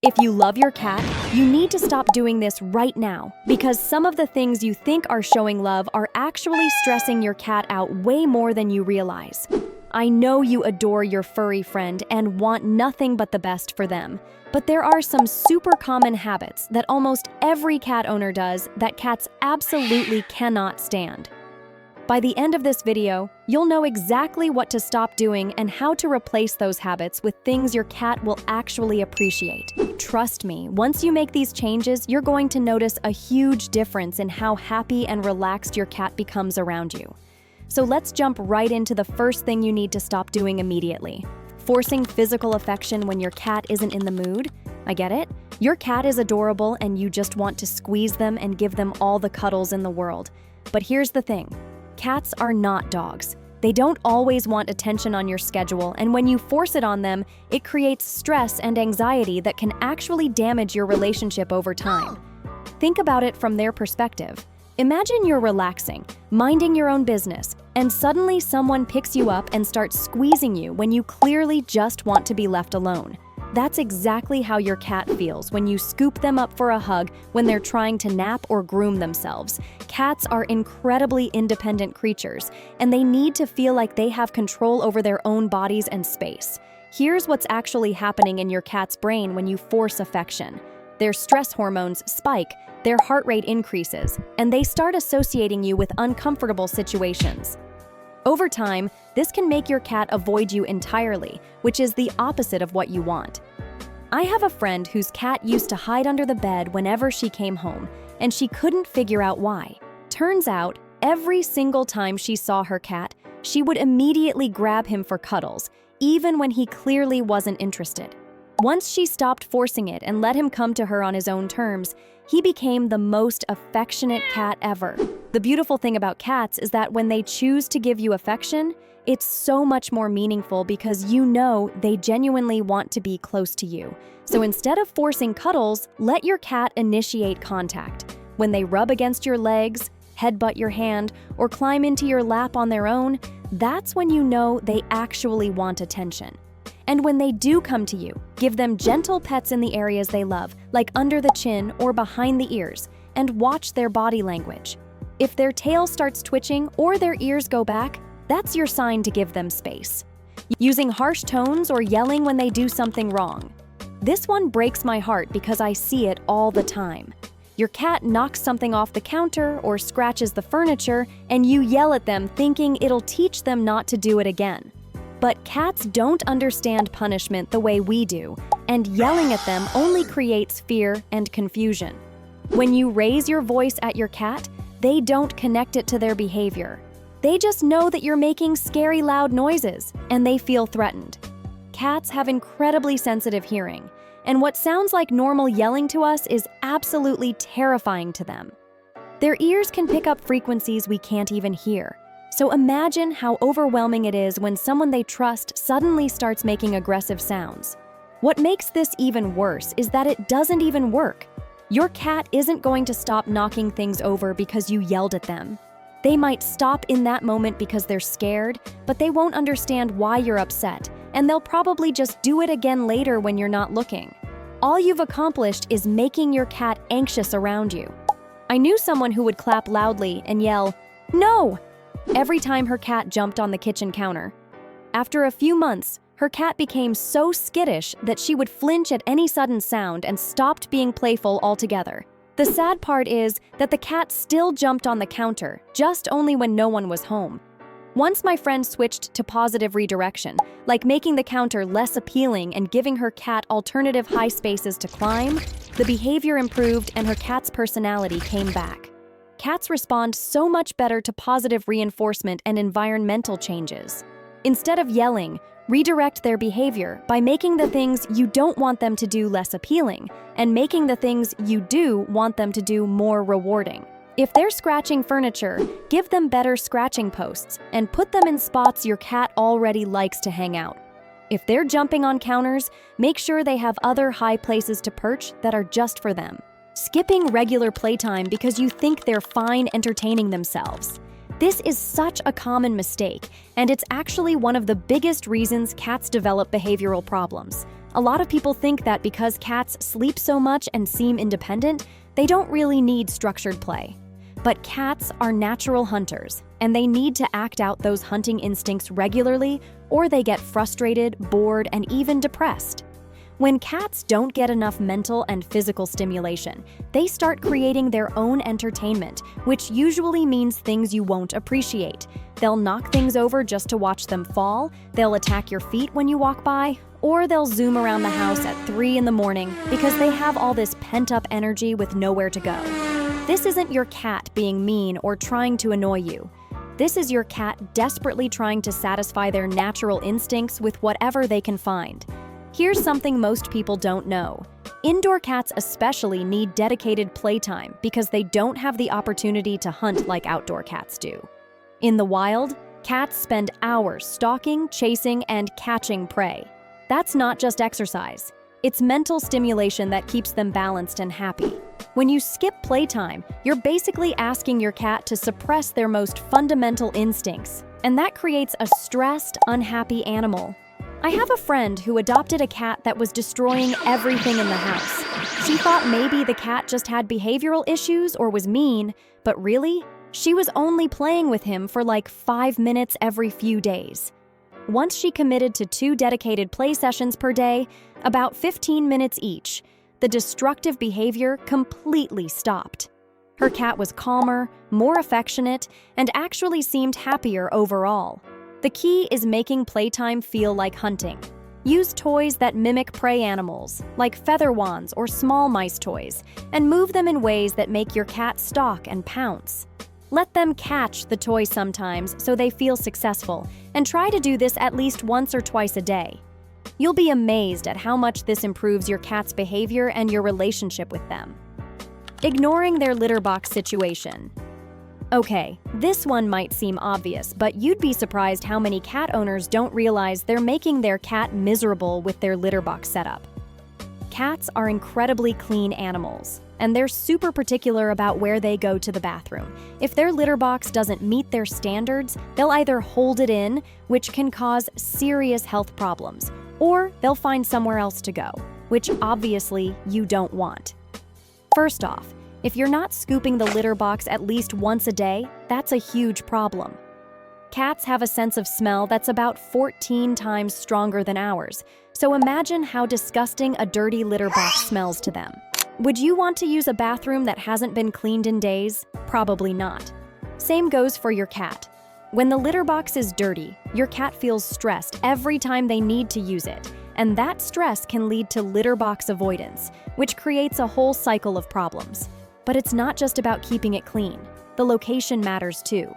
If you love your cat, you need to stop doing this right now because some of the things you think are showing love are actually stressing your cat out way more than you realize. I know you adore your furry friend and want nothing but the best for them, but there are some super common habits that almost every cat owner does that cats absolutely cannot stand. By the end of this video, you'll know exactly what to stop doing and how to replace those habits with things your cat will actually appreciate. Trust me, once you make these changes, you're going to notice a huge difference in how happy and relaxed your cat becomes around you. So let's jump right into the first thing you need to stop doing immediately. Forcing physical affection when your cat isn't in the mood? I get it. Your cat is adorable and you just want to squeeze them and give them all the cuddles in the world. But here's the thing. Cats are not dogs. They don't always want attention on your schedule, and when you force it on them, it creates stress and anxiety that can actually damage your relationship over time. Think about it from their perspective. Imagine you're relaxing, minding your own business, and suddenly someone picks you up and starts squeezing you when you clearly just want to be left alone. That's exactly how your cat feels when you scoop them up for a hug when they're trying to nap or groom themselves. Cats are incredibly independent creatures, and they need to feel like they have control over their own bodies and space. Here's what's actually happening in your cat's brain when you force affection. Their stress hormones spike, their heart rate increases, and they start associating you with uncomfortable situations. Over time, this can make your cat avoid you entirely, which is the opposite of what you want. I have a friend whose cat used to hide under the bed whenever she came home, and she couldn't figure out why. Turns out, every single time she saw her cat, she would immediately grab him for cuddles, even when he clearly wasn't interested. Once she stopped forcing it and let him come to her on his own terms, he became the most affectionate cat ever. The beautiful thing about cats is that when they choose to give you affection, it's so much more meaningful because you know they genuinely want to be close to you. So instead of forcing cuddles, let your cat initiate contact. When they rub against your legs, headbutt your hand, or climb into your lap on their own, that's when you know they actually want attention. And when they do come to you, give them gentle pets in the areas they love, like under the chin or behind the ears, and watch their body language. If their tail starts twitching or their ears go back, that's your sign to give them space. Using harsh tones or yelling when they do something wrong. This one breaks my heart because I see it all the time. Your cat knocks something off the counter or scratches the furniture, and you yell at them thinking it'll teach them not to do it again. But cats don't understand punishment the way we do, and yelling at them only creates fear and confusion. When you raise your voice at your cat, they don't connect it to their behavior. They just know that you're making scary loud noises, and they feel threatened. Cats have incredibly sensitive hearing, and what sounds like normal yelling to us is absolutely terrifying to them. Their ears can pick up frequencies we can't even hear. So imagine how overwhelming it is when someone they trust suddenly starts making aggressive sounds. What makes this even worse is that it doesn't even work. Your cat isn't going to stop knocking things over because you yelled at them. They might stop in that moment because they're scared, but they won't understand why you're upset, and they'll probably just do it again later when you're not looking. All you've accomplished is making your cat anxious around you. I knew someone who would clap loudly and yell, "No!" every time her cat jumped on the kitchen counter. After a few months, her cat became so skittish that she would flinch at any sudden sound and stopped being playful altogether. The sad part is that the cat still jumped on the counter, just only when no one was home. Once my friend switched to positive redirection, like making the counter less appealing and giving her cat alternative high spaces to climb, the behavior improved and her cat's personality came back. Cats respond so much better to positive reinforcement and environmental changes. Instead of yelling, redirect their behavior by making the things you don't want them to do less appealing and making the things you do want them to do more rewarding. If they're scratching furniture, give them better scratching posts and put them in spots your cat already likes to hang out. If they're jumping on counters, make sure they have other high places to perch that are just for them. Skipping regular playtime because you think they're fine entertaining themselves. This is such a common mistake, and it's actually one of the biggest reasons cats develop behavioral problems. A lot of people think that because cats sleep so much and seem independent, they don't really need structured play. But cats are natural hunters, and they need to act out those hunting instincts regularly, or they get frustrated, bored, and even depressed. When cats don't get enough mental and physical stimulation, they start creating their own entertainment, which usually means things you won't appreciate. They'll knock things over just to watch them fall, they'll attack your feet when you walk by, or they'll zoom around the house at 3 in the morning because they have all this pent-up energy with nowhere to go. This isn't your cat being mean or trying to annoy you. This is your cat desperately trying to satisfy their natural instincts with whatever they can find. Here's something most people don't know. Indoor cats especially need dedicated playtime because they don't have the opportunity to hunt like outdoor cats do. In the wild, cats spend hours stalking, chasing, and catching prey. That's not just exercise. It's mental stimulation that keeps them balanced and happy. When you skip playtime, you're basically asking your cat to suppress their most fundamental instincts, and that creates a stressed, unhappy animal. I have a friend who adopted a cat that was destroying everything in the house. She thought maybe the cat just had behavioral issues or was mean, but really, she was only playing with him for like 5 minutes every few days. Once she committed to 2 dedicated play sessions per day, about 15 minutes each, the destructive behavior completely stopped. Her cat was calmer, more affectionate, and actually seemed happier overall. The key is making playtime feel like hunting. Use toys that mimic prey animals, like feather wands or small mice toys, and move them in ways that make your cat stalk and pounce. Let them catch the toy sometimes so they feel successful, and try to do this at least once or twice a day. You'll be amazed at how much this improves your cat's behavior and your relationship with them. Ignoring their litter box situation. Okay, this one might seem obvious, but you'd be surprised how many cat owners don't realize they're making their cat miserable with their litter box setup. Cats are incredibly clean animals, and they're super particular about where they go to the bathroom. If their litter box doesn't meet their standards, they'll either hold it in, which can cause serious health problems, or they'll find somewhere else to go, which obviously you don't want. First off, if you're not scooping the litter box at least once a day, that's a huge problem. Cats have a sense of smell that's about 14 times stronger than ours, so imagine how disgusting a dirty litter box smells to them. Would you want to use a bathroom that hasn't been cleaned in days? Probably not. Same goes for your cat. When the litter box is dirty, your cat feels stressed every time they need to use it, and that stress can lead to litter box avoidance, which creates a whole cycle of problems. But it's not just about keeping it clean. The location matters too.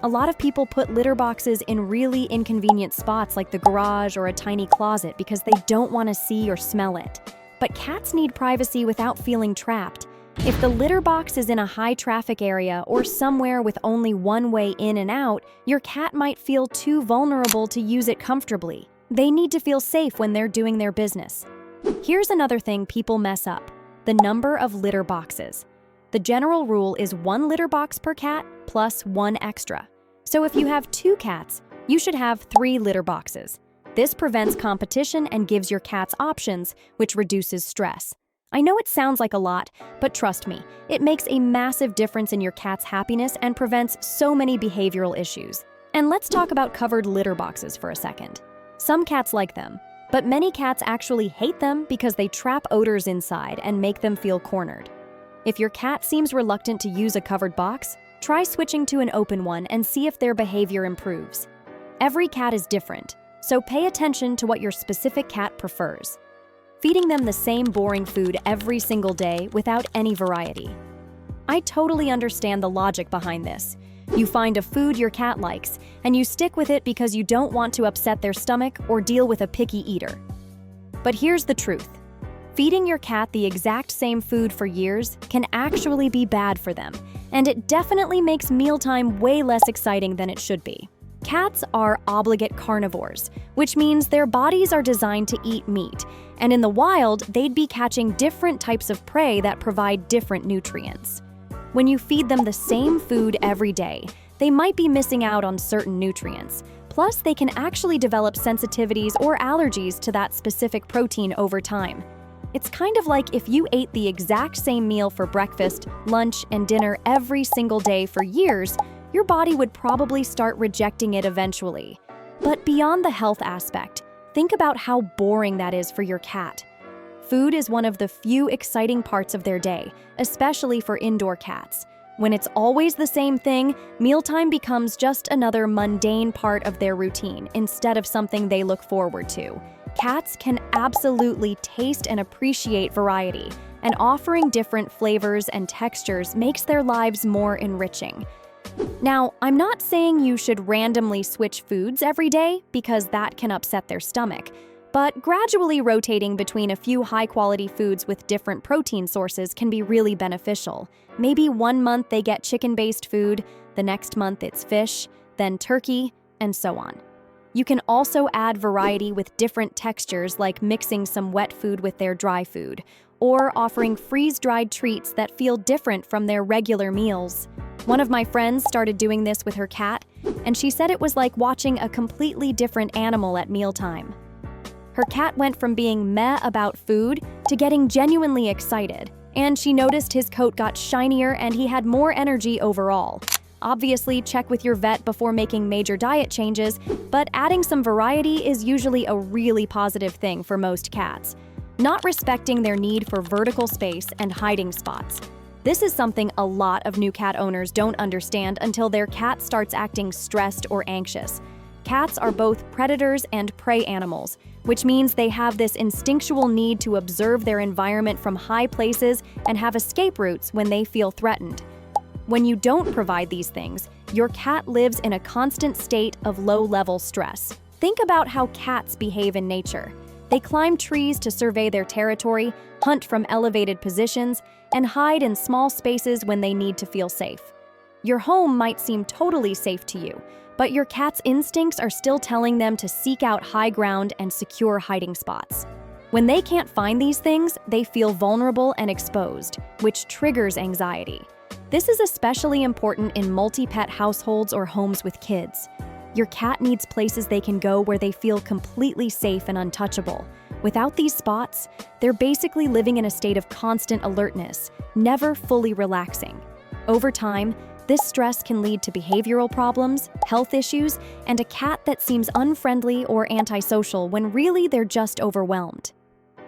A lot of people put litter boxes in really inconvenient spots like the garage or a tiny closet because they don't want to see or smell it. But cats need privacy without feeling trapped. If the litter box is in a high-traffic area or somewhere with only one way in and out, your cat might feel too vulnerable to use it comfortably. They need to feel safe when they're doing their business. Here's another thing people mess up: the number of litter boxes. The general rule is 1 litter box per cat plus 1 extra. So if you have 2 cats, you should have 3 litter boxes. This prevents competition and gives your cats options, which reduces stress. I know it sounds like a lot, but trust me, it makes a massive difference in your cat's happiness and prevents so many behavioral issues. And let's talk about covered litter boxes for a second. Some cats like them, but many cats actually hate them because they trap odors inside and make them feel cornered. If your cat seems reluctant to use a covered box, try switching to an open one and see if their behavior improves. Every cat is different, so pay attention to what your specific cat prefers. Feeding them the same boring food every single day without any variety. I totally understand the logic behind this. You find a food your cat likes, and you stick with it because you don't want to upset their stomach or deal with a picky eater. But here's the truth. Feeding your cat the exact same food for years can actually be bad for them, and it definitely makes mealtime way less exciting than it should be. Cats are obligate carnivores, which means their bodies are designed to eat meat, and in the wild, they'd be catching different types of prey that provide different nutrients. When you feed them the same food every day, they might be missing out on certain nutrients. Plus, they can actually develop sensitivities or allergies to that specific protein over time. It's kind of like if you ate the exact same meal for breakfast, lunch, and dinner every single day for years, your body would probably start rejecting it eventually. But beyond the health aspect, think about how boring that is for your cat. Food is one of the few exciting parts of their day, especially for indoor cats. When it's always the same thing, mealtime becomes just another mundane part of their routine instead of something they look forward to. Cats can absolutely taste and appreciate variety, and offering different flavors and textures makes their lives more enriching. Now, I'm not saying you should randomly switch foods every day because that can upset their stomach, but gradually rotating between a few high-quality foods with different protein sources can be really beneficial. Maybe one month they get chicken-based food, the next month it's fish, then turkey, and so on. You can also add variety with different textures, like mixing some wet food with their dry food, or offering freeze-dried treats that feel different from their regular meals. One of my friends started doing this with her cat, and she said it was like watching a completely different animal at mealtime. Her cat went from being meh about food to getting genuinely excited, and she noticed his coat got shinier and he had more energy overall. Obviously, check with your vet before making major diet changes, but adding some variety is usually a really positive thing for most cats. Not respecting their need for vertical space and hiding spots. This is something a lot of new cat owners don't understand until their cat starts acting stressed or anxious. Cats are both predators and prey animals, which means they have this instinctual need to observe their environment from high places and have escape routes when they feel threatened. When you don't provide these things, your cat lives in a constant state of low-level stress. Think about how cats behave in nature. They climb trees to survey their territory, hunt from elevated positions, and hide in small spaces when they need to feel safe. Your home might seem totally safe to you, but your cat's instincts are still telling them to seek out high ground and secure hiding spots. When they can't find these things, they feel vulnerable and exposed, which triggers anxiety. This is especially important in multi-pet households or homes with kids. Your cat needs places they can go where they feel completely safe and untouchable. Without these spots, they're basically living in a state of constant alertness, never fully relaxing. Over time, this stress can lead to behavioral problems, health issues, and a cat that seems unfriendly or antisocial when really they're just overwhelmed.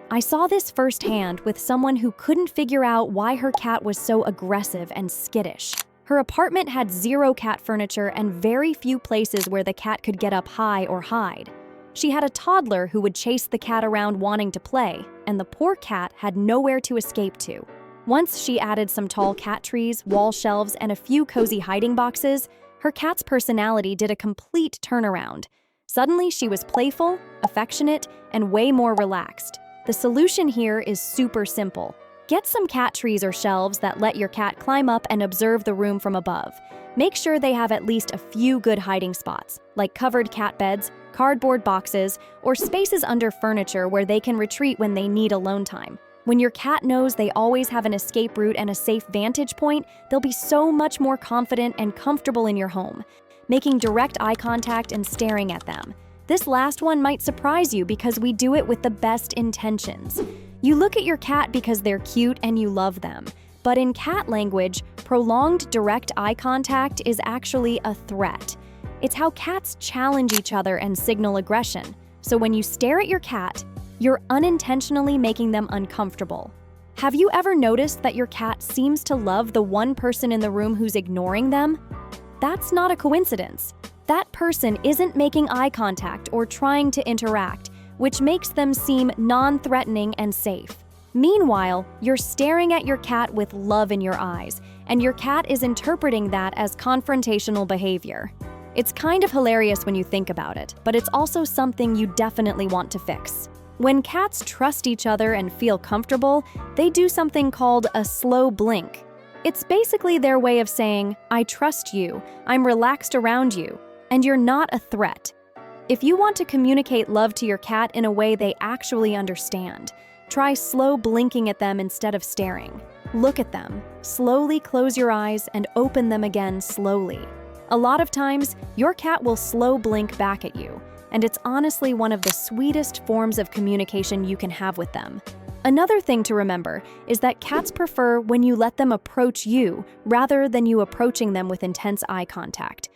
I saw this firsthand with someone who couldn't figure out why her cat was so aggressive and skittish. Her apartment had zero cat furniture and very few places where the cat could get up high or hide. She had a toddler who would chase the cat around wanting to play, and the poor cat had nowhere to escape to. Once she added some tall cat trees, wall shelves, and a few cozy hiding boxes, her cat's personality did a complete turnaround. Suddenly, she was playful, affectionate, and way more relaxed. The solution here is super simple. Get some cat trees or shelves that let your cat climb up and observe the room from above. Make sure they have at least a few good hiding spots, like covered cat beds, cardboard boxes, or spaces under furniture where they can retreat when they need alone time. When your cat knows they always have an escape route and a safe vantage point, they'll be so much more confident and comfortable in your home, making direct eye contact and staring at them. This last one might surprise you because we do it with the best intentions. You look at your cat because they're cute and you love them. But in cat language, prolonged direct eye contact is actually a threat. It's how cats challenge each other and signal aggression. So when you stare at your cat, you're unintentionally making them uncomfortable. Have you ever noticed that your cat seems to love the one person in the room who's ignoring them? That's not a coincidence. That person isn't making eye contact or trying to interact, which makes them seem non-threatening and safe. Meanwhile, you're staring at your cat with love in your eyes, and your cat is interpreting that as confrontational behavior. It's kind of hilarious when you think about it, but it's also something you definitely want to fix. When cats trust each other and feel comfortable, they do something called a slow blink. It's basically their way of saying, "I trust you, I'm relaxed around you, and you're not a threat." If you want to communicate love to your cat in a way they actually understand, try slow blinking at them instead of staring. Look at them, slowly close your eyes and open them again slowly. A lot of times, your cat will slow blink back at you, and it's honestly one of the sweetest forms of communication you can have with them. Another thing to remember is that cats prefer when you let them approach you rather than you approaching them with intense eye contact.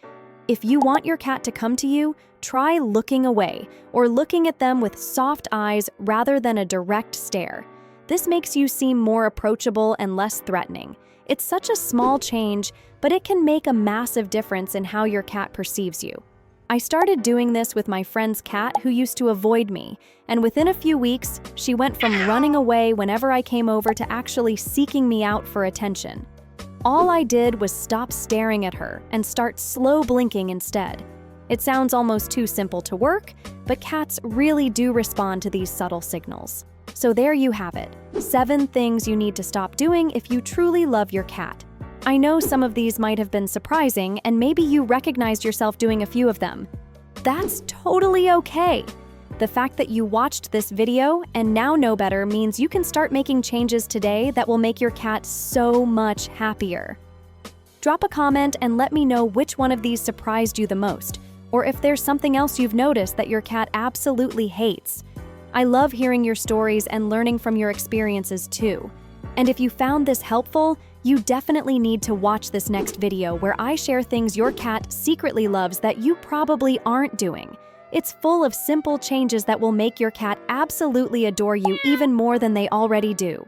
If you want your cat to come to you, try looking away or looking at them with soft eyes rather than a direct stare. This makes you seem more approachable and less threatening. It's such a small change, but it can make a massive difference in how your cat perceives you. I started doing this with my friend's cat who used to avoid me, and within a few weeks, she went from running away whenever I came over to actually seeking me out for attention. All I did was stop staring at her and start slow blinking instead. It sounds almost too simple to work, but cats really do respond to these subtle signals. So there you have it, 7 things you need to stop doing if you truly love your cat. I know some of these might have been surprising, and maybe you recognized yourself doing a few of them. That's totally okay. The fact that you watched this video and now know better means you can start making changes today that will make your cat so much happier. Drop a comment and let me know which one of these surprised you the most, or if there's something else you've noticed that your cat absolutely hates. I love hearing your stories and learning from your experiences too. And if you found this helpful, you definitely need to watch this next video where I share things your cat secretly loves that you probably aren't doing. It's full of simple changes that will make your cat absolutely adore you even more than they already do.